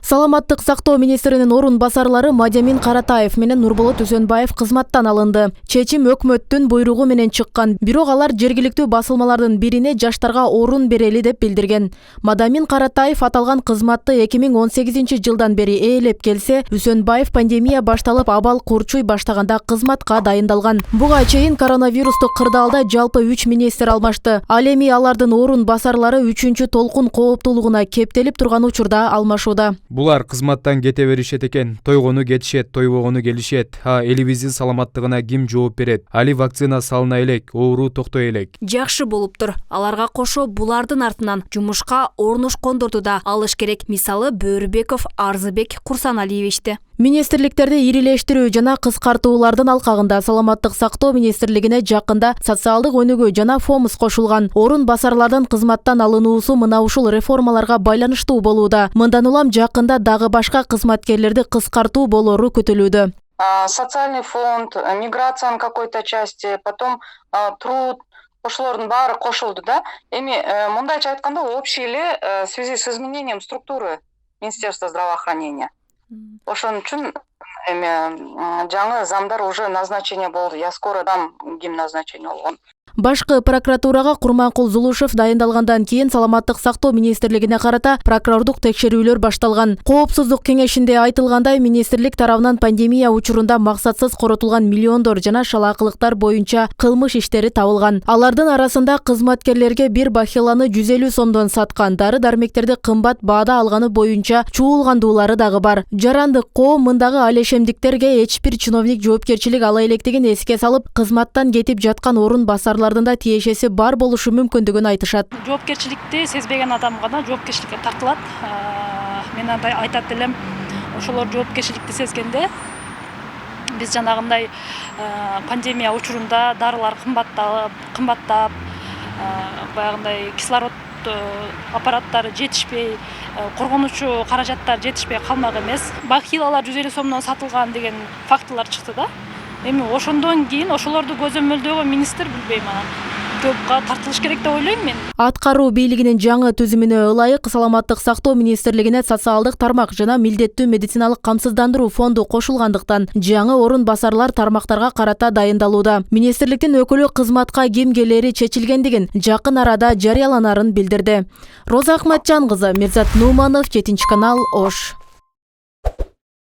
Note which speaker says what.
Speaker 1: Саламаттык сактоо министринин орун басарлары Мадиамин Каратаев менен Нурболот Үсөнбаев кызматтан алынды. Чечим өкмөттүн буйругу менен чыккан. Бирок алар жергиликтүү басылмалардын бирине жаштарга орун берели деп билдирген. Мадиамин Каратаев аталган кызматты 2018-жылдан бери ээлеп келсе, Үсөнбаев пандемия башталып абал курчуй баштаганда кызматка дайындалган. Буга чейин коронавирустук кырдаалда жалпы 3 министр алмашты. Ал эми алардын орун басарлары 3-чү толкун кооптуулугуна кептелип турган учурда алмашууда.
Speaker 2: Булар кызматтан кете беришет экен. Тойгону кетишет, тойбогону келишет. Элибиздин саламаттыгына ким жооп берет? Али вакцина салына элек, оору токтой элек.
Speaker 3: Жакшы болуптур. Аларга кошо булардын артынан жумушка орношкондорду да алыш керек. Мисалы Бөөрбеков, Арзыбек Курсаналиевичти.
Speaker 1: Министрликтерди ирилештирүү жана кыскартуулардын алкагында Саламаттык сактоо министрлигине жакында социалдык өнүгүү жана ФОМС кошулган. Орун басарлардын кызматтан алынуусу мына ушул реформаларга байланыштуу болууда. Мындан улам жакында дагы башка кызматкерлерди кыскартуу болору күтүлүүдө.
Speaker 4: Социальный фонд, миграциянын какой-то части, потом труд, ошолордун баары кошулду да. Эми мындайча айтканда общий эле в связи с изменением структуры Министерства здравоохранения. Ошон үчүн эми жаңы замдар уже назначение болду. Я скоро дам ким назначение болгон.
Speaker 1: Башкы прокуратурага Курманкул Зулушев дайындалгандан кийин Саламаттык сактоо министрлигине карата прокурордук текшерүүлөр башталган. Коопсуздук кеңешинде айтылгандай, министрлик тарабынан пандемия учурунда максатсыз коротулган миллиондор жана шалаакылыктар боюнча кылмыш иштери табылган. Алардын арасында кызматкерлерге бир бахиланы 150 сомдон саткан, дары-дармектерди кымбат баада алганы боюнча чуулгандуулары дагы бар. Жарандык коом мындагы алешемдиктерге эч бир чиновник жоопкерчилик ала электигин эске салып, кызматтан кетип жаткан орун басарлардын да тиешеси бар болушу мүмкүндүгүн айтышат.
Speaker 5: Жоопкерчиликти сезбеген адам гана жоопкерчиликке тартылат. Мен айтат элем, ошолор жоопкерчиликти сезгенде биз жанагындай пандемия учурунда дарылар кымбаттап, баягындай кислород аппараттары жетишпей, коргонуучу каражаттар жетишпей калмак эмес. Бахилалар 150 сомдон сатылган деген фактылар чыкты да. Эми ошондон кийин ошолорду көзөмөлдөгөн министр билбейм, жоопка тартылыш керек деп ойлойм мен.
Speaker 1: Аткаруу бийлигинин жаңы түзүмүнө ылайык Саламаттык сактоо министрлигине социалдык тармак жана милдеттүү медициналык камсыздандыруу фонду кошулгандыктан жаңы орун басарлар тармактарга карата дайындалууда. Министрликтин өкүлү кызматка ким келери чечилгендигин жакын арада жарыяланарын билдирди. Роза Акматжан кызы, Мирзат Нуманов, 7 канал, Ош.